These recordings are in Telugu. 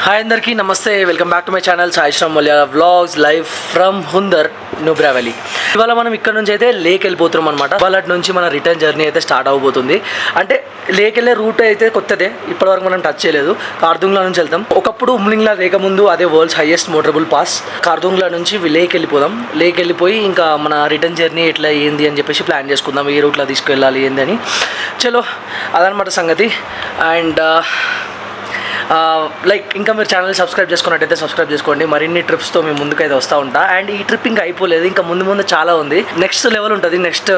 హాయ్ అందరికీ నమస్తే, welcome back to my channel Sai Shram Malayala vlogs live from Hunder Nubra valley. ఇవాళ మనం ఇక్కడ నుంచి అయితే లేక్ వెళ్ళిపోతున్నాం అనమాట. ఇవాళ నుంచి మన రిటర్న్ జర్నీ అయితే స్టార్ట్ అవబోతుంది. అంటే లేక్ వెళ్ళే రూట్ అయితే కొత్తదే, ఇప్పటివరకు మనం టచ్ చేయలేదు. కార్దుంగ్లా నుంచి వెళ్తాం. ఒకప్పుడు ఉమ్లింగ్లా లేకముందు అదే world's highest motorable pass. Khardung La నుంచి లేక్ వెళ్ళిపోదాం. లేక్ వెళ్ళిపోయి ఇంకా మన రిటర్న్ జర్నీ ఎట్లా ఏంది అని చెప్పేసి ప్లాన్ చేసుకుందాం, ఏ రూట్లో తీసుకెళ్ళాలి ఏంది అని. చలో అదనమాట సంగతి. అండ్ లైక్ ఇంకా మీరు ఛానల్ సబ్స్క్రైబ్ చేసుకున్నట్టయితే సబ్స్క్రైబ్ చేసుకోండి. మరిన్ని ట్రిప్స్తో మేము ముందుకైతే వస్తూ ఉంటా. అండ్ ఈ ట్రిప్ ఇంకా అయిపోలేదు, ఇంకా ముందు చాలా ఉంది. నెక్స్ట్ లెవెల్ ఉంటుంది నెక్స్ట్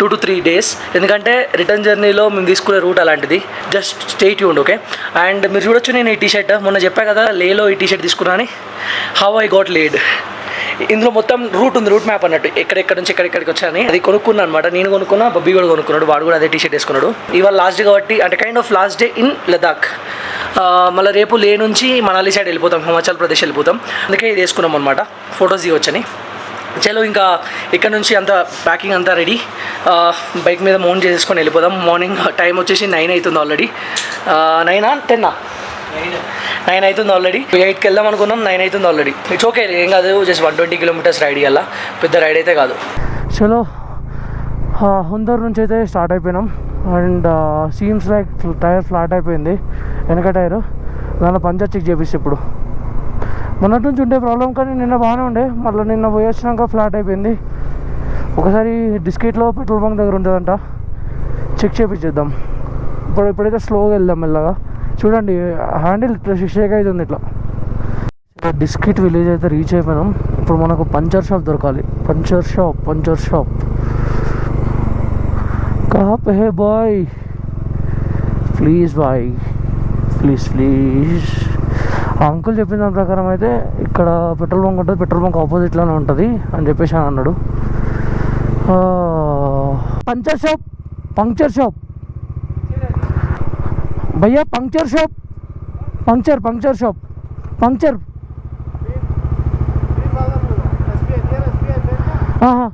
2 to 3 days. ఎందుకంటే రిటర్న్ జర్నీలో మేము తీసుకునే రూట్ అలాంటిది. Just stay tuned, okay. And మీరు చూడొచ్చు, నేను ఈ టీషర్ట్ మొన్న చెప్పా కదా లేలో ఈ టీషర్ట్ తీసుకున్నా అని. How I got laid. ఇందులో మొత్తం రూట్ ఉంది, రూట్ మ్యాప్ అన్నట్టు, ఎక్కడెక్కడ నుంచి ఎక్కడికి వచ్చాయని. అది కొనుక్కున్నాను అనమాట. నేను కొనుక్కున్నా, బబ్బీ కూడా కొనుక్కున్నాడు, వాడు కూడా అదే టీషర్ట్ వేసుకున్నాడు. ఇవాళ లాస్ట్ డే కాబట్టి, అంటే kind of last day in Ladakh. మళ్ళీ రేపు లే నుంచి మనాలి సైడ్ వెళ్ళిపోతాం, హిమాచల్ ప్రదేశ్ వెళ్ళిపోతాం. అందుకే ఇది వేసుకున్నాం అనమాట, ఫొటోస్ దిగొచ్చని. చలో ఇంకా ఇక్కడ నుంచి అంతా ప్యాకింగ్ అంతా రెడీ. బైక్ మీద మౌంట్ చేసుకొని వెళ్ళిపోదాం. మార్నింగ్ టైం వచ్చేసి 9 అవుతుంది ఆల్రెడీ. 9 10 9 అవుతుంది ఆల్రెడీ. 8కి వెళ్దాం అనుకున్నాం, 9 అవుతుంది ఆల్రెడీ. ఇట్స్ ఓకే, ఏం కాదు. జస్ట్ 120 kilometers రైడ్ ఇవ్వాలా, పెద్ద రైడ్ అయితే కాదు. చలో హుందర్ నుంచి అయితే స్టార్ట్ అయిపోయినాం. And seems like tyre flat అయిపోయింది, వెనక టైరు. దానిలో పంచర్ చెక్ చేపిస్తే ఇప్పుడు మొన్నటి నుంచి ఉండే ప్రాబ్లం, కానీ నిన్న బాగానే ఉండే. మళ్ళీ నిన్న పోయి వచ్చినాక ఫ్లాట్ అయిపోయింది. ఒకసారి డిస్కెట్లో పెట్రోల్ బంక్ దగ్గర ఉంటుందంట, చెక్ చేపించేద్దాం. ఇప్పుడైతే స్లోగా వెళ్దాం మెల్లగా. చూడండి హ్యాండిల్ షేక్ అవుతుంది ఇట్లా. డిస్కిట్ విలేజ్ అయితే రీచ్ అయిపోయినాం. ఇప్పుడు మనకు పంచర్ షాప్ దొరకాలి. పంచర్ షాప్ కహా పే హై బాయ్, ప్లీజ్ బాయ్, ప్లీజ్. ఆ అంకుల్ చెప్పిన దాని ప్రకారం అయితే ఇక్కడ పెట్రోల్ బంక్ ఉంటుంది, పెట్రోల్ బంక్ ఆపోజిట్లోనే ఉంటుంది అని చెప్పేసి అని అన్నాడు. పంక్చర్ షాప్ भैया, पंक्चर शॉप, पंक्चर हाँ हाँ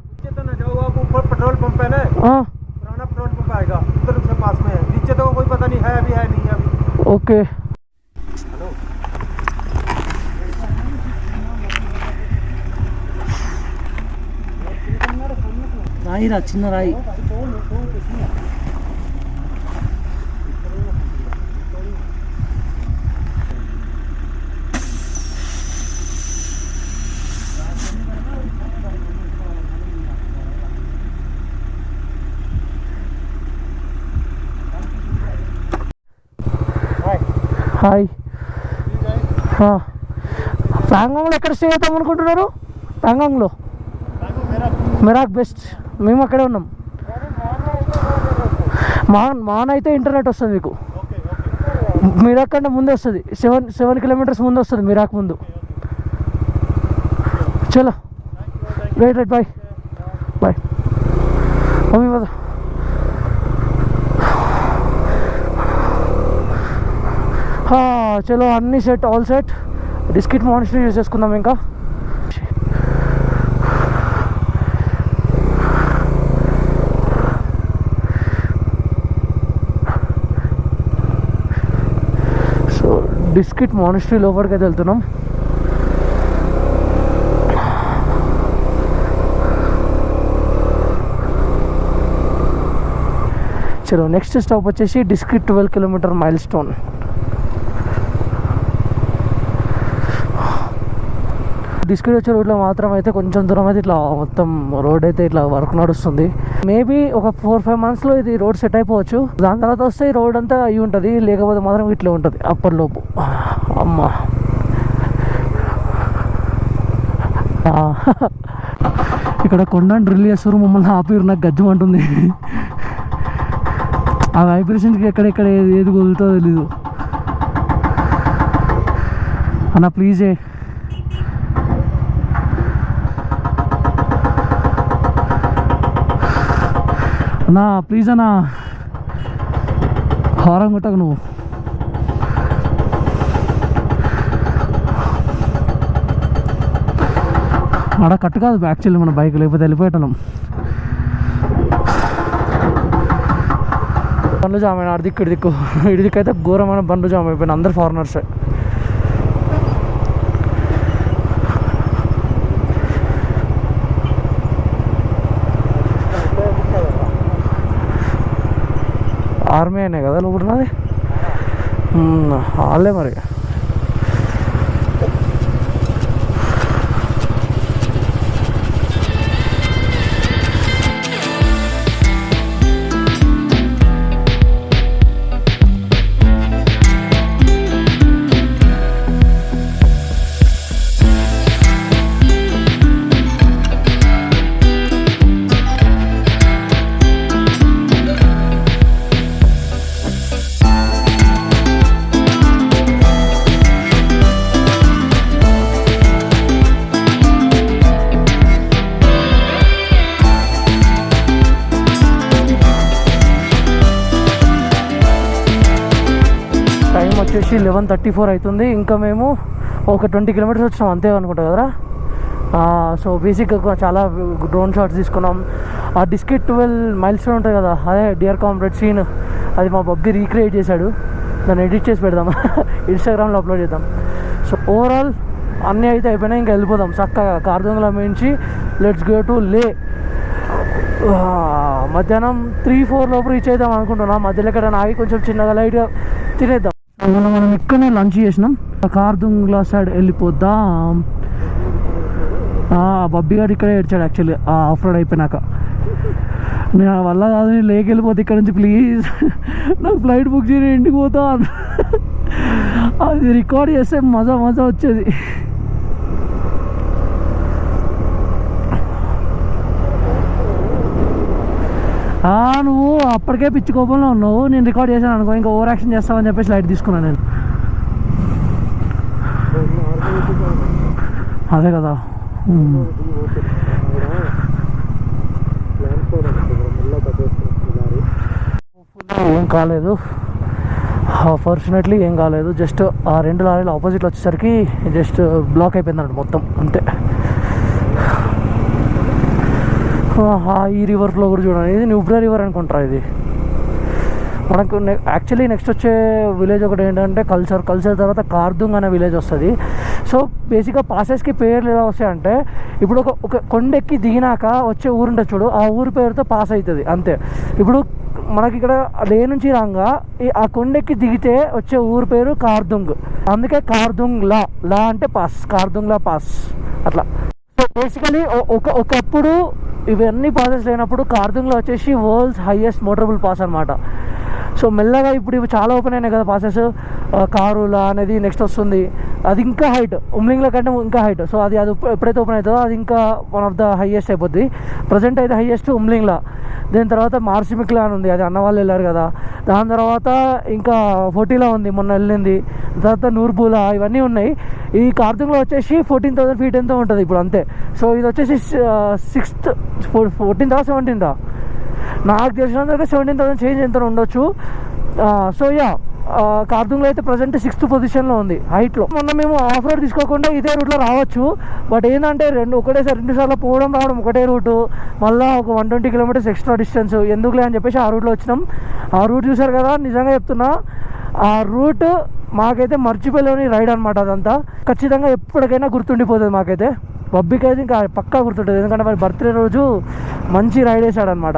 पेट्रोल पंप है ना, हाँ पुराना पेट्रोल पंप आएगा उधर से पास में है. नीचे तो कोई पता नहीं है, अभी है नहीं अभी. ओके. हेलो, రాయి రా, చిన్న రాయి. హాయ్. ప్యాంగాంగ్లో ఎక్కడ స్టే అవుతాం అనుకుంటున్నారు? ప్యాంగాంగ్లో మెరాక్ బెస్ట్. మేము అక్కడే ఉన్నాం. మాన్ అయితే ఇంటర్నెట్ వస్తుంది మీకు. మిరాక్ కంటే ముందే వస్తుంది, 7 kilometers ముందు వస్తుంది మిరాక్ ముందు. చలో రైట్ బాయ్ మమ్మీ పద. చలో అన్నీ set, all set. Diskit monitor use చేసుకుందాం. ఇంకా సో డిస్కిట్ మానిస్ట్రీ లోపలికి అయితే వెళ్తున్నాం. చలో నెక్స్ట్ స్టాప్ వచ్చేసి Diskit 12 kilometer mile stone. Diskit వచ్చే రోడ్లో మాత్రం అయితే కొంచెం దూరం అయితే ఇట్లా మొత్తం రోడ్ అయితే ఇట్లా వర్క్ నడుస్తుంది. మేబీ ఒక 4-5 monthsలో ఇది రోడ్ సెట్ అయిపోవచ్చు. దాని తర్వాత వస్తే ఈ రోడ్ అంతా అయి ఉంటుంది, లేకపోతే మాత్రం ఇట్లా ఉంటుంది అప్పటిలోపు. అమ్మా ఇక్కడ కొండని డ్రిల్ చేస్తారు, మమ్మల్ని ఆపిరు. నాకు గజ్జం అంటుంది. ఆ వైబ్రేషన్కి ఎక్కడెక్కడ ఏది కుదురుతో తెలీదు. అన్న ప్లీజే. అన్నా ప్లీజ్ అన్నా, హారం కొట్టకు నువ్వు. ఆడ కట్టు కాదు యాక్చువల్లీ మన బైక్, లేకపోతే వెళ్ళిపోయేటం. బండ్లు జామ్ అయినా, అడిదిక్కు ఇడిదిక్కు అయితే ఘోరమైన బండ్లు జామ్ అయిపోయినా. అందరు ఫారినర్సే. ఆర్మీ అయినాయి కదా లోపల ఉన్నది. వాళ్ళే మరి. వచ్చేసి 11:34 అవుతుంది. ఇంకా మేము ఒక 20 కిలోమీటర్స్ వచ్చినాం అంతే అనుకుంటా కదరా. సో బేసిక్గా చాలా డ్రోన్ షాట్స్ తీసుకున్నాం. ఆ డిస్కెట్ 12 మైల్స్ ఉంటుంది కదా, అదే డియర్ కామ్రేడ్ సీన్, అది మా బబ్బీ రీక్రియేట్ చేశాడు. దాన్ని ఎడిట్ చేసి పెడదాం, ఇన్స్టాగ్రామ్లో అప్లోడ్ చేద్దాం. సో ఓవరాల్ అన్నీ అయితే అయిపోయినాయి. ఇంకా వెళ్ళిపోదాం చక్కగా కార్దోంగ్లా నుంచి. లెట్స్ గో టు లే. మధ్యాహ్నం 3-4 లోపు రీచ్ అవుదాం అనుకుంటున్నాం. మధ్యలో ఎక్కడ ఆగి కొంచెం చిన్నగా లైట్గా తినేద్దాం. మనం ఇక్కడనే లంచ్ చేసినాం. కార్దుంగ్లా సైడ్ వెళ్ళిపోద్దాం. బబ్బీ గారు ఇక్కడే ఏడ్చాడు యాక్చువల్లీ ఆఫ్ రోడ్ అయిపోయినాక. నేను వల్ల కాదు, నేను లేక్ వెళ్ళిపోతే ఇక్కడ నుంచి ప్లీజ్ నాకు ఫ్లైట్ బుక్ చేయని, ఇంటికి పోతా. అది రికార్డ్ చేస్తే మజా వచ్చేది. నువ్వు అప్పటికే పిచ్చి కోపంలో ఉన్నావు. నేను రికార్డ్ చేశాను అనుకో, ఇంకా ఓవర్ యాక్షన్ చేస్తావని చెప్పేసి లైట్ తీసుకున్నాను నేను. అదే కదా. ఏం కాలేదు, ఫార్చునేట్లీ ఏం కాలేదు. జస్ట్ ఆ 2 లారీలు ఆపోజిట్లో వచ్చేసరికి జస్ట్ బ్లాక్ అయిపోయిందంట మొత్తం, అంతే. ఈ రివర్ ఫ్లో కూడా చూడండి, ఇది న్యూబ్రా రివర్ అనుకుంటారా ఇది. మనకు యాక్చువల్లీ నెక్స్ట్ వచ్చే విలేజ్ ఒకటి ఏంటంటే కల్చర్ తర్వాత కార్దుంగ్ అనే విలేజ్ వస్తుంది. సో బేసిక్గా పాసెస్కి పేర్లు ఎలా వస్తాయంటే, ఇప్పుడు ఒక కొండెక్కి దిగినాక వచ్చే ఊరు ఉంటుంది చూడు, ఆ ఊరి పేరుతో పాస్ అవుతుంది అంతే. ఇప్పుడు మనకి ఇక్కడ లే నుంచి రాగా ఆ కొండెక్కి దిగితే వచ్చే ఊరి పేరు కార్దుంగ్, అందుకే కార్దుంగ్లా. లా అంటే పాస్, కార్దుంగ్లా పాస్ అట్లా. సో బేసికలీ ఒకప్పుడు ఇవన్నీ పాసెస్ లేనప్పుడు కార్దుంగ్లో వచ్చేసి వరల్డ్స్ హైయెస్ట్ మోటరబుల్ పాస్ అనమాట. సో మెల్లగా ఇప్పుడు ఇవి చాలా ఓపెన్ అయినాయి కదా పాసెస్. కారులా అనేది నెక్స్ట్ వస్తుంది, అది ఇంకా హైట్, ఉమ్లింగ్ల కంటే ఇంకా హైట్. సో అది ఎప్పుడైతే ఓపెన్ అవుతుందో అది ఇంకా వన్ ఆఫ్ ద హైయెస్ట్ అయిపోద్ది. ప్రజెంట్ అయితే హైయెస్ట్ ఉమ్లింగ్లా, దాని తర్వాత మార్సిమిక్లా అని ఉంది, అది అన్న వాళ్ళు వెళ్ళారు కదా. దాని తర్వాత ఇంకా ఫోర్టీలా ఉంది, మొన్న వెళ్ళింది. తర్వాత నూర్బూలా, ఇవన్నీ ఉన్నాయి. ఈ కార్దుంగ్లో వచ్చేసి 14,000 ఫీట్ ఎంతో ఉంటుంది ఇప్పుడు అంతే. సో ఇది వచ్చేసి 14th 17th నాకు తెలిసినందుకు 17,000 చేంజ్ ఎంత ఉండొచ్చు. సో యా, కార్దుంగ్లో అయితే ప్రజెంట్ 6th పొజిషన్లో ఉంది హైట్లో. మొన్న మేము ఆఫ్ రోడ్ తీసుకోకుండా ఇదే రూట్లో రావచ్చు, బట్ ఏంటంటే ఒకటేసారి 2 సార్లు పోవడం రావడం ఒకటే రూటు, మళ్ళీ ఒక 120 కిలోమీటర్స్ ఎక్స్ట్రా డిస్టెన్స్ ఎందుకులే అని చెప్పేసి ఆ రూట్లో వచ్చినాం. ఆ రూట్ చూసారు కదా, నిజంగా చెప్తున్నా ఆ రూట్ మాకైతే మర్చిపోలేని రైడ్ అనమాట. అదంతా ఖచ్చితంగా ఎప్పటికైనా గుర్తుండిపోతుంది మాకైతే. బబ్బీకి అయితే ఇంకా పక్కా గుర్తుంటుంది, ఎందుకంటే మరి బర్త్డే రోజు మంచి రైడ్ వేసాడనమాట.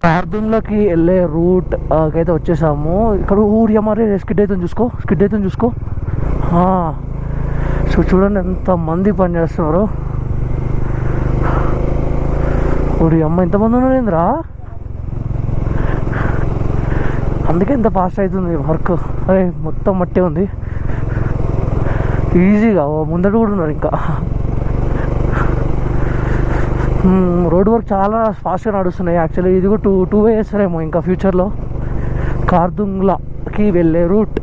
కార్దుంగ్లోకి వెళ్ళే రూట్ అయితే వచ్చేసాము. ఇక్కడ ఊరి మరి స్కిడ్ అవుతుంది చూసుకో. సో చూడండి ఎంత మంది పని చేస్తున్నారు. ఊరి అమ్మ ఎంతమంది ఉన్నారు ఏంద్రా, అందుకే ఇంత ఫాస్ట్ అవుతుంది వర్క్. అరే మొత్తం మట్టే ఉంది, ఈజీగా ముందట కూడా ఉన్నారు. ఇంకా రోడ్ వర్క్ చాలా ఫాస్ట్గా నడుస్తున్నాయి. యాక్చువల్లీ ఇది కూడా టూ వే వేస్తారేమో ఇంకా ఫ్యూచర్లో కార్దుంగ్లాకి వెళ్ళే రూట్.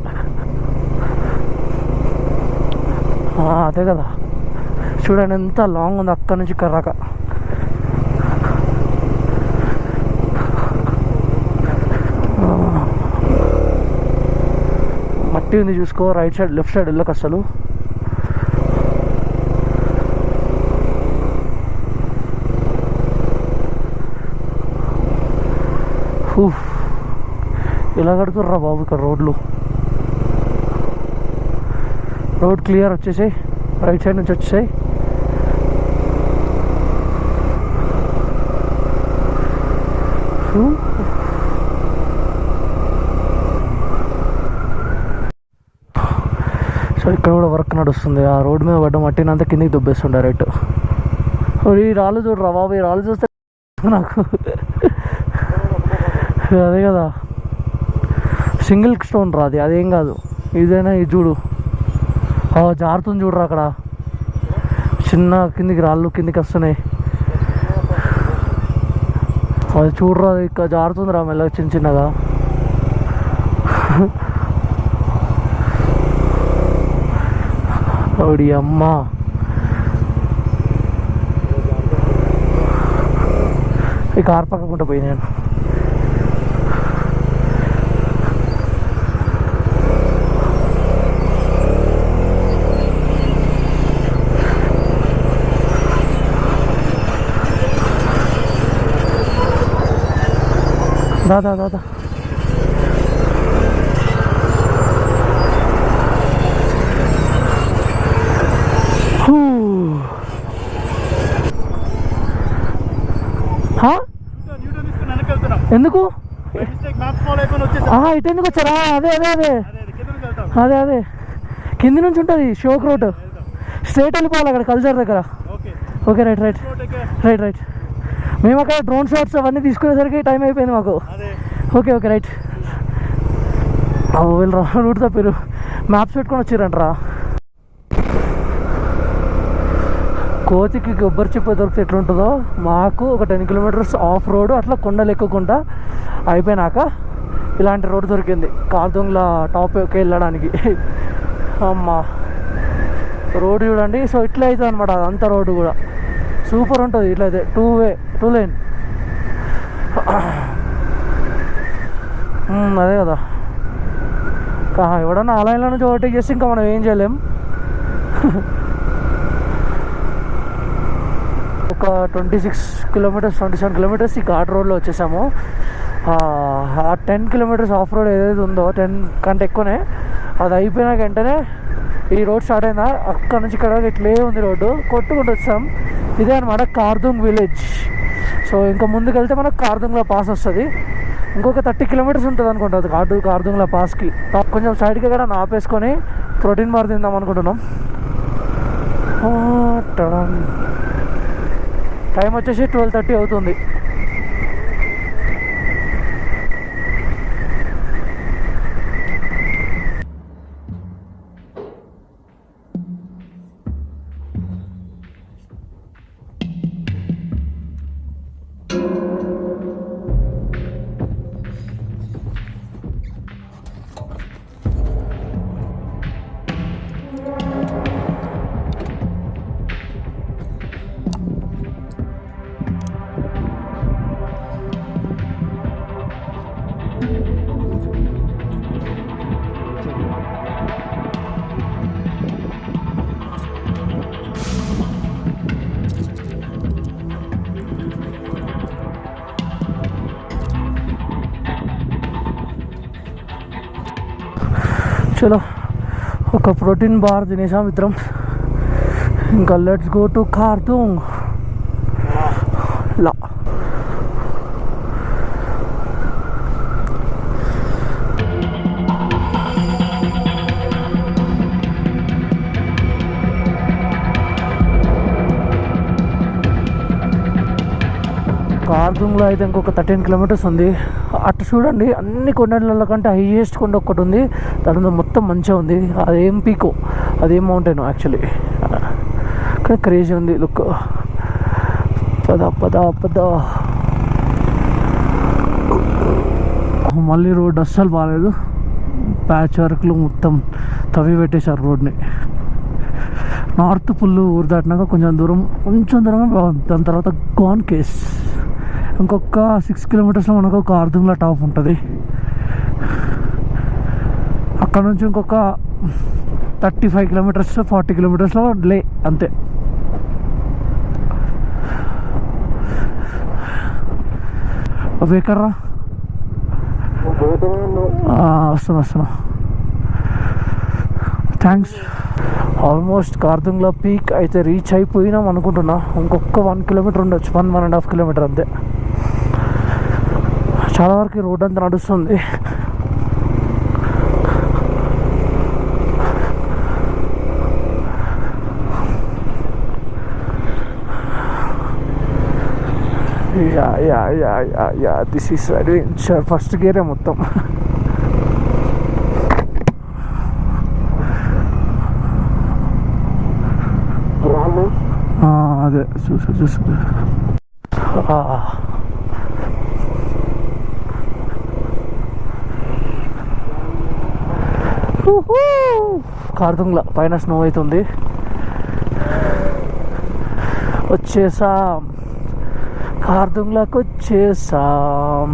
అదే కదా, చూడండి ఎంత లాంగ్ ఉంది అక్కడి నుంచి ఇక్కడ దాకా. మట్టి ఉంది చూసుకో, రైట్ సైడ్ లెఫ్ట్ సైడ్ వెళ్ళక అసలు. ఇలా కడుతుర్రా బాబు ఇక్కడ రోడ్లు. రోడ్ క్లియర్ వచ్చేసాయి, రైట్ సైడ్ నుంచి వచ్చేసాయి. సో ఇక్కడ కూడా వర్క్ నడుస్తుంది. ఆ రోడ్డు మీద పడ్డ మట్టిని అంతా కిందికి దుబ్బేస్తుంది డైరెక్ట్. ఈ రాళ్ళు చూడరా బాబు, ఈ రాళ్ళు చూస్తే నాకు అదే కదా సింగిల్ స్టోన్ రా అది, అదేం కాదు. ఇదైనా ఇది చూడు జారుతుంది చూడరా అక్కడ చిన్న కిందికి రాళ్ళు కిందికి వస్తున్నాయి. అది చూడరా ఇక్కడ జారుతుంది రా మెల్లగా చిన్న చిన్నగా. ఓడి అమ్మ, ఈ కార్ పక్కకుంటా పోయి నేను. దాదా దాదా ఎందుకు ఇటు ఎందుకు వచ్చారా? అదే అదే అదే అదే అదే కింది నుంచి ఉంటుంది షోక్ రోడ్, స్ట్రైట్ వెళ్ళిపోవాలి అక్కడ కల్చర్ దగ్గర. Okay right right right right. మేము అక్కడ డ్రోన్ షాట్స్ అవన్నీ తీసుకునేసరికి టైం అయిపోయింది మాకు. Okay okay right. వీళ్ళు రూట్ తప్పారు, మ్యాప్స్ పెట్టుకొని వచ్చిరంటరా. కోతికి కొబ్బరి చిప్ప దొరికితే ఎట్లుంటుందో మాకు ఒక 10 కిలోమీటర్స్ ఆఫ్ రోడ్ అట్లా కొండలు ఎక్కకుండా అయిపోయినాక ఇలాంటి రోడ్డు దొరికింది కార్దుంగ్లా టాప్కి వెళ్ళడానికి. అమ్మ రోడ్డు చూడండి. సో ఇట్లా అవుతుంది అనమాట అదంతా రోడ్డు కూడా సూపర్ ఉంటుంది. ఇట్లా అయితే 2 లేన్. అదే కదా, ఎవడన్నా ఆ లైన్లో నుంచి ఓవర్టేక్ చేస్తే ఇంకా మనం ఏం చేయలేం. ఒక 26 కిలోమీటర్స్ 27 కిలోమీటర్స్ ఈ ఘాట్ రోడ్లో వచ్చేసాము. ఆ 10 కిలోమీటర్స్ ఆఫ్ రోడ్ ఏదైతే ఉందో 10 కంటే ఎక్కువనే, అది అయిపోయినాక వెంటనే ఈ రోడ్ స్టార్ట్ అయిందా అక్కడ నుంచి ఇక్కడ ఇట్లే ఉంది రోడ్డు కొట్టుకుంటూ వచ్చాం. ఇదే అనమాట కార్దుంగ్ విలేజ్. సో ఇంకా ముందుకు వెళ్తే మనకు కార్దుంగ్లా పాస్ వస్తుంది. ఇంకొక 30 కిలోమీటర్స్ ఉంటుంది అనుకుంటుంది కార్దుంగ్లా పాస్కి. కొంచెం సైడ్కి కూడా ఆపేసుకొని ప్రోటీన్ బార్ తిందాం అనుకుంటున్నాం. టైం వచ్చేసి 12:30 అవుతుంది. చలో ఒక ప్రోటీన్ బార్ తినేసాం ఇద్దరం. ఇంకా లెట్స్ గో టు కార్దుంగ్ లా. కార్దుంగ్లో అయితే ఇంకొక 13 కిలోమీటర్స్ ఉంది. అటు చూడండి అన్ని కొండల కంటే హైయెస్ట్ కొండ ఒకటి ఉంది, దాని మొత్తం మంచిగా ఉంది. అదేం పీకో, అదేం మౌంటైన్ యాక్చువల్లీ, కానీ క్రేజీ ఉంది లుక్. పద పద పద. మళ్ళీ రోడ్ అస్సలు బాగాలేదు, ప్యాచ్ వర్క్లు మొత్తం తవ్వి పెట్టేశారు రోడ్ని. నార్త్ పుల్లు ఊరు దాటినాక కొంచెం దూరం బాగుంది. దాని తర్వాత గాన్ కేస్. ఇంకొక 6 కిలోమీటర్స్లో మనకు కార్దుంగ్లా టాప్ ఉంటుంది. అక్కడ నుంచి ఇంకొక 35 కిలోమీటర్స్ 40 కిలోమీటర్స్లో లే అంతే. అవి ఎక్కడ్రా? వస్తున్నా. థ్యాంక్స్. ఆల్మోస్ట్ కార్దుంగ్లా పీక్ అయితే రీచ్ అయిపోయినాం అనుకుంటున్నా. ఇంకొక 1 కిలోమీటర్ ఉండొచ్చు, 1.5 కిలోమీటర్ అంతే. చాలా వరకు రోడ్ అంతా నడుస్తుంది. Yeah this is adventure. First గేరే మొత్తం. అదే చూసు కార్దుంగ్లా పైన స్నో అవుతుంది. వచ్చేసాం, కార్దుంగ్లాకి వచ్చేసాం.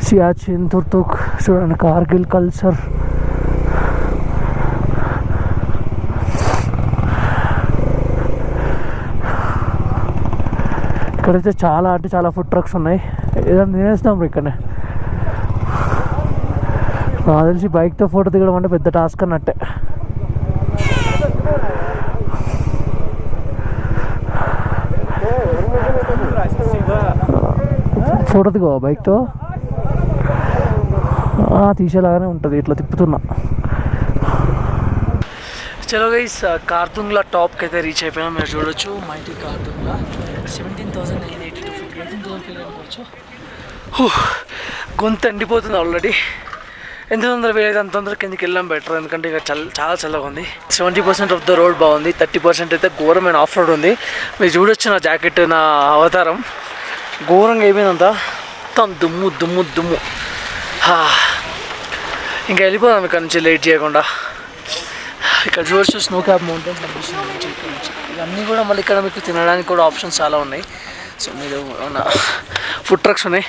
సియాచిన్, తుర్తుక్ చూడండి, కార్గిల్ కల్చర్. ఇక్కడైతే చాలా అంటే చాలా ఫుడ్ ట్రక్స్ ఉన్నాయి. ఏదైనా తినేస్తాం ఇక్కడనే. నాకు తెలిసి బైక్తో ఫోటో దిగడం అంటే పెద్ద టాస్క్ అన్నట్టే. ఫోటో దిగవా బైక్తో? తీసేలాగానే ఉంటుంది, ఇట్లా తిప్పుతున్నా. చలో గైస్, కార్దుంగ్లా టాప్కి అయితే రీచ్ అయిపోయినా. మీరు చూడొచ్చు మైటీ కార్దుంగ్లా 17,982 feet, 18,000 feet అనుకోవచ్చు. గొంతు ఎండిపోతుంది ఆల్రెడీ. ఎంత తొందర వీలైతే అంత తొందర కిందకి వెళ్ళడం బెటర్, ఎందుకంటే ఇక చాలా చల్లగా ఉంది. 70% ఆఫ్ ద రోడ్ బాగుంది, 30% అయితే ఘోరమైన ఆఫ్ రోడ్ ఉంది. మీరు చూడొచ్చు నా జాకెట్, నా అవతారం ఘోరంగా అయిపోయిందంతా. మొత్తం దుమ్ము దుమ్ము దుమ్ము. ఇంకా వెళ్ళిపోదాం ఇక్కడ నుంచి లేట్ చేయకుండా. ఇక్కడ చూడొచ్చు స్నో క్యాప్ మౌంటైన్స్ కనిపిస్తుంది ఇక్కడ నుంచి. ఇవన్నీ కూడా మళ్ళీ ఇక్కడ మీకు తినడానికి కూడా ఆప్షన్స్ చాలా ఉన్నాయి. సో మీరు ఏమన్నా ఫుడ్ ట్రక్స్ ఉన్నాయి,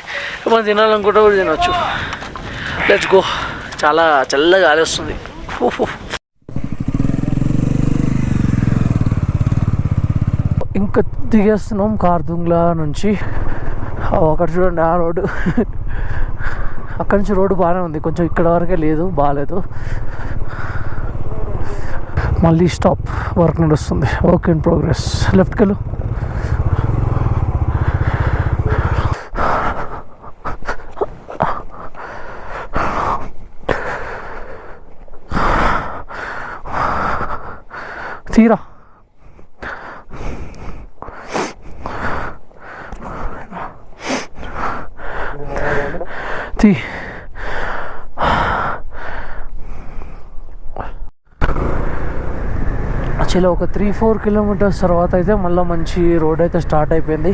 మనం తినాలనుకుంటే కూడా తినవచ్చు. Let's go. చాలా చల్లగా గాలి వస్తుంది. ఇంకా దిగేస్తున్నాం కార్దుంగ్లా నుంచి. అక్కడ చూడండి ఆ రోడ్డు, అక్కడ నుంచి రోడ్డు బాగానే ఉంది, కొంచెం ఇక్కడ వరకే లేదు, బాగాలేదు. మళ్ళీ స్టాప్, వర్క్ నడుస్తుంది, వర్క్ ఇన్ ప్రోగ్రెస్. లెఫ్ట్కి వెళ్ళు. తీరా తీ. యాక్చువల్లీ ఒక 3-4 కిలోమీటర్స్ తర్వాత అయితే మళ్ళీ మంచి రోడ్ అయితే స్టార్ట్ అయిపోయింది.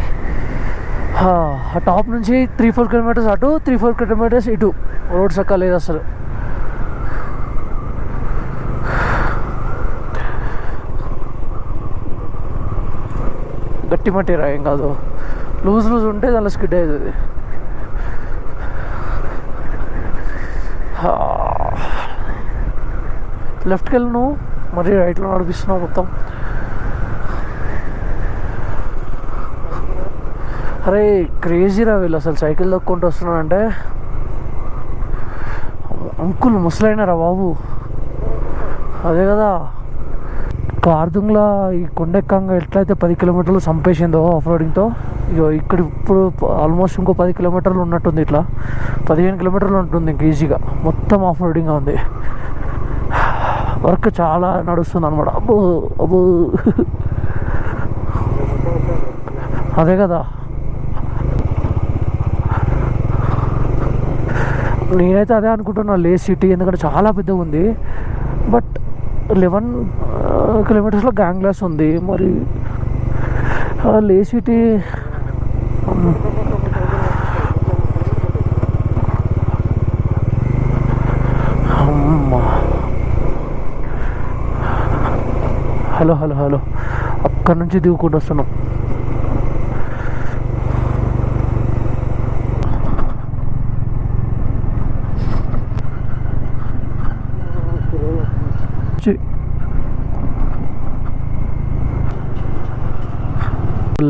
ఆ టాప్ నుంచి 3-4 కిలోమీటర్స్ అటు, 3-4 కిలోమీటర్స్ ఇటు రోడ్ చక్కగా లేదు అసలు. గట్టి మట్టిరా, ఏం కాదు. లూజ్ ఉంటే దానిలో స్కిడ్ అవుతుంది. లెఫ్ట్కి వెళ్ళి నువ్వు మరి రైట్లో నడిపిస్తున్నావు మొత్తం. అరే క్రేజీరా వీళ్ళు అసలు, సైకిల్ తొక్కుంటూ వస్తున్నానంటే. అంకుల్ ముసలైనారా బాబు. అదే కదా, కార్దుంగ్లా ఈ కొండెక్కంగా ఎట్లయితే 10 కిలోమీటర్లు చంపేసిందో ఆఫ్ రోడింగ్తో, ఇక ఇక్కడ ఇప్పుడు ఆల్మోస్ట్ ఇంకో 10 కిలోమీటర్లు ఉన్నట్టుంది. ఇట్లా 15 కిలోమీటర్లు ఉంటుంది ఇంక ఈజీగా. మొత్తం ఆఫ్ రోడింగ్గా ఉంది. వర్క్ చాలా నడుస్తుంది అనమాట. అబ్బో అబ్బో, అదే కదా. నేనైతే అదే అనుకుంటున్నా, లే సిటీ, ఎందుకంటే చాలా పెద్దగా ఉంది. బట్ 11 కిలోమీటర్స్లో గ్యాంగ్ గ్లాస్ ఉంది. మరి లే సిటీ హలో హలో హలో, అక్కడి నుంచి దిగుకుంటూ వస్తున్నాం.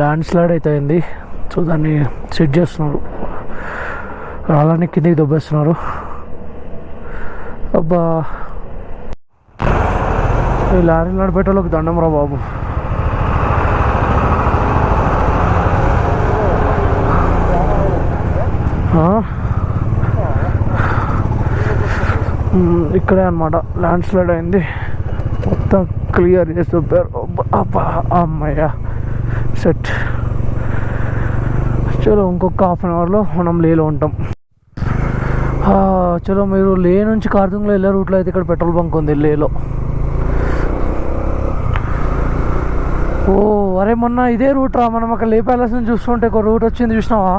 ల్యాండ్ స్లైడ్ అయితే అయింది. సో దాన్ని సెట్ చేస్తున్నారు, రాళ్ళని కిందికి దొబ్బేస్తున్నారు. అబ్బా, ఈ లారీ నడిపేటోళ్ళకి దండం రా బాబు. ఇక్కడే అనమాట ల్యాండ్ స్లైడ్ అయింది, మొత్తం క్లియర్ చేసి చూపారు. అమ్మయ్య సెట్. చలో ఇంకొక హాఫ్ అన్ అవర్లో మనం లేలో ఉంటాం. చలో మీరు లే నుంచి కార్తుంగ్లో వెళ్ళే రూట్లో అయితే ఇక్కడ పెట్రోల్ బంక్ ఉంది లేలో. ఓ అరే మొన్న ఇదే రూట్ రా, మనం అక్కడ లే ప్యాలెస్ నుంచి చూస్తుంటే ఒక రూట్ వచ్చింది చూసినావా?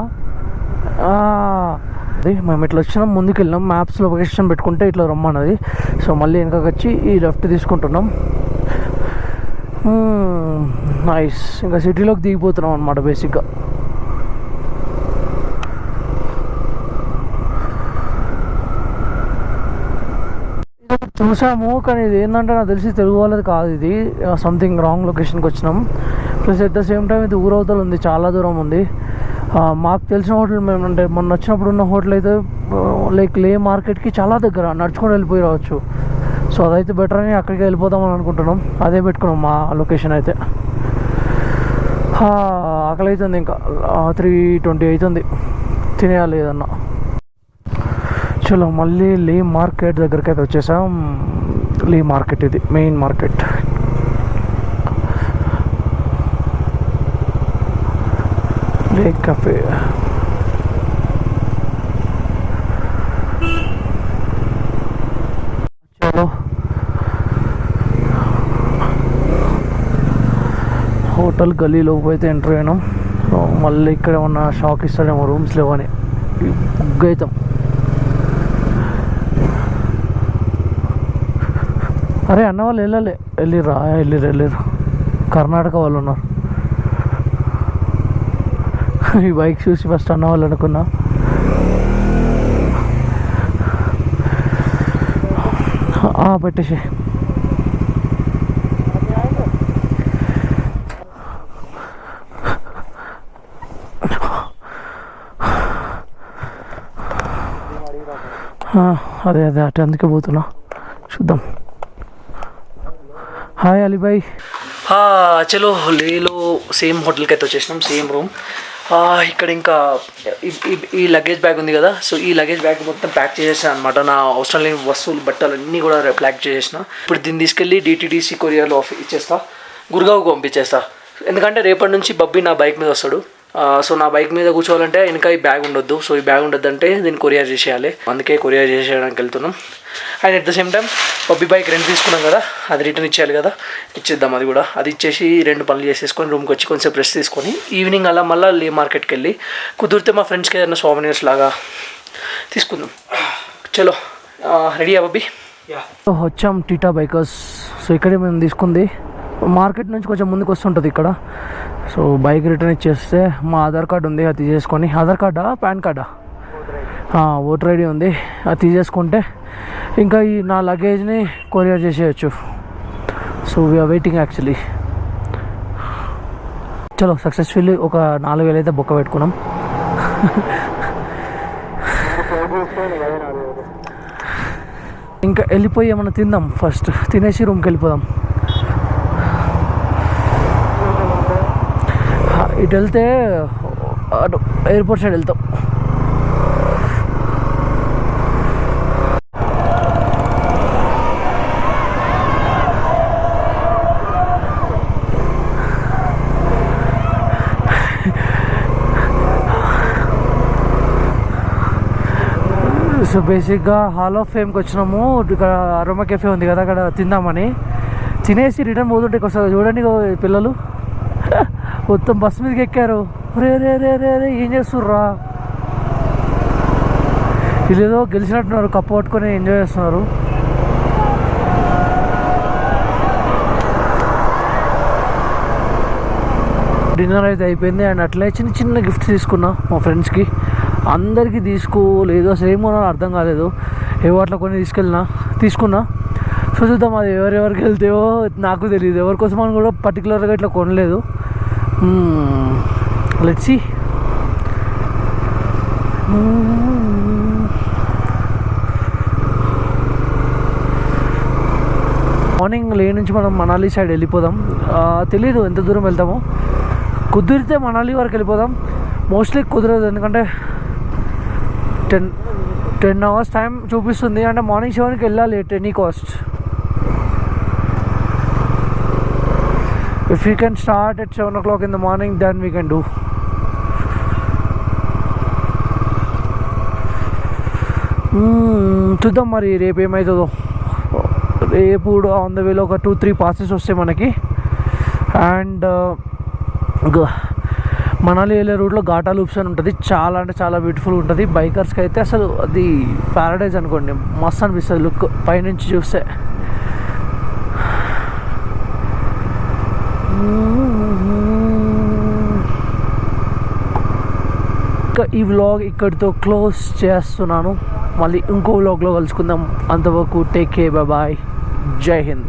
అది మేము ఇట్లా వచ్చినాం, ముందుకు వెళ్ళినాం, మ్యాప్స్ లొకేషన్ పెట్టుకుంటే ఇట్లా రమ్మన్నది. సో మళ్ళీ వెనకకి వచ్చి ఈ లెఫ్ట్ తీసుకుంటున్నాం. నైస్. ఇంకా సిటీలోకి దిగిపోతున్నాం అనమాట బేసిక్గా. చూసాము కానీ ఇది ఏంటంటే నాకు తెలిసి తెలుగు వాళ్ళది కాదు, ఇది సంథింగ్ రాంగ్ లొకేషన్కి వచ్చినాం. Plus at the same time ఇది ఊరవతలు ఉంది, చాలా దూరం ఉంది. మాకు తెలిసిన హోటల్ మేము అంటే మొన్న వచ్చినప్పుడు ఉన్న హోటల్ అయితే లైక్ లే మార్కెట్కి చాలా దగ్గర, నడుచుకొని వెళ్ళిపోయి రావచ్చు. సో అదైతే బెటర్ అని అక్కడికి వెళ్ళిపోదామని అనుకుంటున్నాం. అదే పెట్టుకున్నాం మా లొకేషన్ అయితే. ఆకలి అవుతుంది, ఇంకా 3:20 అవుతుంది, తినేయాలి ఏదన్నా. చలో మళ్ళీ లే మార్కెట్ దగ్గరికి అయితే వచ్చేసాం. లే మార్కెట్ ఇది మెయిన్ మార్కెట్. లే కఫే. చలో హోటల్ గల్లీలోకి అయితే ఎంటర్ అయినాం. మళ్ళీ ఇక్కడ ఉన్న షాక్ ఇస్తాడేమో రూమ్స్ లేవని అవుతాం. అరే అన్న వాళ్ళు వెళ్ళిర్రు కర్ణాటక వాళ్ళు ఉన్నారు. ఈ బైక్ చూసి ఫస్ట్ అన్న వాళ్ళు అనుకున్నా. పెట్టేసి అదే అటు అందుకే పోతున్నా, చూద్దాం. హాయ్ అలీబాయ్. చలో లేలో సేమ్ హోటల్కి అయితే వచ్చేసినాం, సేమ్ రూమ్. ఇక్కడ ఇంకా ఈ లగేజ్ బ్యాగ్ ఉంది కదా, సో ఈ లగేజ్ బ్యాగ్ మొత్తం ప్యాక్ చేసేసాను అనమాట. నా అవసరం లేని వస్తువులు బట్టలు అన్నీ కూడా ప్యాక్ చేసేసిన. ఇప్పుడు దీన్ని తీసుకెళ్ళి DTDC కొరియర్లో ఇచ్చేస్తా, గుర్గావ్కి పంపించేస్తా. ఎందుకంటే రేపటి నుంచి బబ్బీ నా బైక్ మీద వస్తాడు. సో నా బైక్ మీద కూర్చోవాలంటే ఇంకా ఈ బ్యాగ్ ఉండొద్దు. సో ఈ బ్యాగ్ ఉండొద్దు అంటే దీన్ని కొరియర్ చేసేయాలి, అందుకే కొరియర్ చేసేయడానికి వెళ్తున్నాం. And at the same time Babbi bike rent తీసుకున్నాం కదా, అది రిటర్న్ ఇచ్చేయాలి కదా, ఇచ్చేద్దాం అది కూడా. అది ఇచ్చేసి 2 పనులు చేసేసుకొని రూమ్కి వచ్చి కొంచెం రెస్ట్ తీసుకొని ఈవినింగ్ అలా మళ్ళీ లే మార్కెట్కి వెళ్ళి కుదిరితే మా ఫ్రెండ్స్కి ఏదైనా సోవెనిర్స్ లాగా తీసుకుందాం. చలో రెడీయా బబ్బీ? వచ్చాం టీటా బైకర్స్. సో ఇక్కడే మేము తీసుకుంది. మార్కెట్ నుంచి కొంచెం ముందుకు వస్తుంటుంది ఇక్కడ. సో బైక్ రిటర్న్ ఇచ్చేస్తే మా ఆధార్ కార్డు ఉంది, అది తీసేసుకొని, ఆధార్ కార్డా పాన్ కార్డా ఓటర్ ఐడి ఉంది, అది తీసేసుకుంటే ఇంకా ఈ నా లగేజ్ని కొరియర్ చేసేయచ్చు. So we're waiting actually. చలో సక్సెస్ఫుల్లీ ఒక 4,000 అయితే బొక్క పెట్టుకున్నాం. ఇంకా వెళ్ళిపోయి ఏమన్నా తిందాం, ఫస్ట్ తినేసి రూమ్కి వెళ్ళిపోదాం. ఇటు వెళ్తే అటు ఎయిర్పోర్ట్ సైడ్ వెళ్తాం. సో బేసిక్గా హాల్ ఆఫ్ ఫేమ్కి వచ్చినాము. ఇక్కడ అరోమా కెఫే ఉంది కదా, అక్కడ తిందామని. తినేసి రిటర్న్ పోతుంటే వస్తుంది చూడండి పిల్లలు మొత్తం బస్ మీదకి ఎక్కారు. రే రే రే రే రే ఏం చేస్తుర్రా? వీళ్ళేదో గెలిచినట్టున్నారు, కప్పు పట్టుకొని ఎంజాయ్ చేస్తున్నారు. డిన్నర్ అయితే అయిపోయింది. అండ్ అట్లే చిన్న చిన్న గిఫ్ట్స్ తీసుకున్నా మా ఫ్రెండ్స్కి. అందరికీ తీసుకోలేదో సేమ్ అర్థం కాలేదు, ఏవో అట్లా కొన్ని తీసుకున్నా. సో చూద్దాం అది ఎవరెవరికి వెళ్తాయో నాకు తెలియదు, ఎవరికోసం అని కూడా పర్టికులర్గా ఇట్లా కొనలేదు. Let's see. మార్నింగ్ లే నుంచి మనం మనాలి సైడ్ వెళ్ళిపోదాం. తెలీదు ఎంత దూరం వెళ్తామో, కుదిరితే మనాలి వరకు వెళ్ళిపోదాం. మోస్ట్లీ కుదరదు, ఎందుకంటే 10 hours టైం చూపిస్తుంది. అంటే మార్నింగ్ 7కి వెళ్ళాలి at any cost. If we can start at 7 o'clock in the morning, then we can do. చూద్దాం మరి రేపు ఏమవుతుందో. రేపు ఆన్ ద వేలో ఒక 2-3 passes వస్తాయి మనకి. అండ్ మనాలి వెళ్ళే రూట్లో ఘాటా లూప్స్ అని ఉంటుంది. చాలా అంటే చాలా బ్యూటిఫుల్ ఉంటుంది. బైకర్స్కి అయితే అసలు అది ప్యారడైజ్ అనుకోండి. మస్తు అనిపిస్తుంది లుక్ పైనుంచి చూస్తే. ఇంకా ఈ వ్లాగ్ ఇక్కడితో క్లోజ్ చేస్తున్నాను. మళ్ళీ ఇంకో వ్లాగ్లో కలుసుకుందాం. అంతవరకు టేక్ కేర్, బాయ్, జై హింద్.